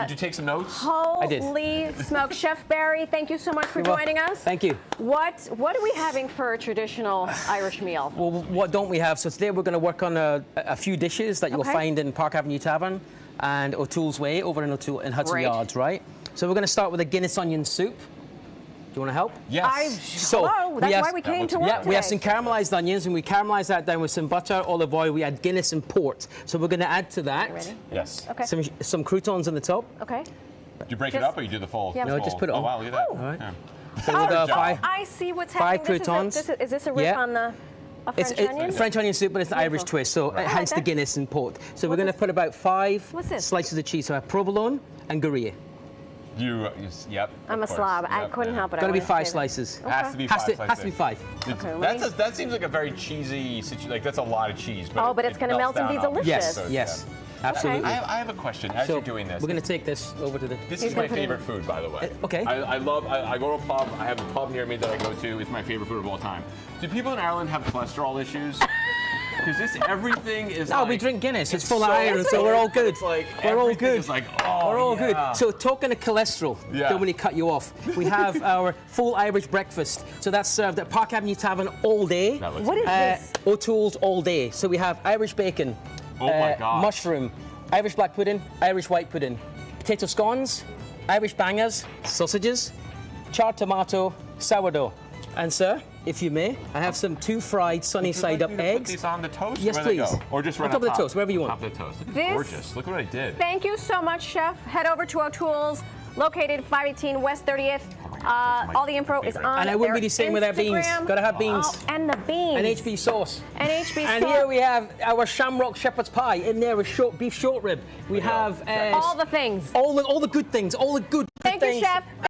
Did you take some notes? Holy smoke. Chef Barry, thank you so much for joining us. Thank you. What are we having for a traditional Irish meal? Well, what don't we have? So today we're going to work on a few dishes that you'll find in Park Avenue Tavern and O'Toole's Way over in Hudson Yards, right? So we're going to start with a Guinness Onion Soup. Do you want to help? Yes. Hello, that's why we came to work today. We have some caramelized onions, and we caramelize that down with some butter, olive oil. We add Guinness and port. So we're going to add to that. Ready? Yes. Okay. Some croutons on the top. Okay. Do you break it up or you do the full? Yeah. No, just put it on. Oh, wow, look at that. All right. Yeah. So we'll go I see what's happening. 5 croutons. Is this a riff on the French onion? It's French onion soup, but it's an Irish twist, so hence the Guinness and port. So we're going to put about 5 slices of cheese. So I have provolone and Gruyere. Yep. I'm a slob. I couldn't help it. Got to be 5 slices. Okay. Has to be 5 slices. Has to be 5. Okay, that seems like a very cheesy situation. Like, that's a lot of cheese. But it's going to melt and be delicious. Yes, yes. Absolutely. I have a question as you're doing this. We're going to take this over to the... This is my favorite food, by the way. Okay. I go to a pub. I have a pub near me that I go to. It's my favorite food of all time. Do people in Ireland have cholesterol issues? Because everything is we drink Guinness. It's full of iron, so we're all good. It's like, we're all good. Like, oh, we're all good. So talking of cholesterol, don't want to cut you off. We have our full Irish breakfast. So that's served at Park Avenue Tavern all day. What is this? O'Toole's all day. So we have Irish bacon, my God, mushroom, Irish black pudding, Irish white pudding, potato scones, Irish bangers, sausages, charred tomato, sourdough. And sir, if you may, I have some 2 fried sunny side up eggs. Put these on the toast? Yes, please. Or just right on top of the toast, wherever you want. Top of the toast. This is gorgeous. Look what I did. Thank you so much, Chef. Head over to O'Toole's, located 518 West 30th. All the info is on. And I wouldn't be the same without beans. Gotta have beans. Oh, and the beans. And HB sauce. And HB sauce. And here we have our shamrock shepherd's pie. In there is beef short rib. We have all the things. All the good things. All the good Thank things. you, Chef.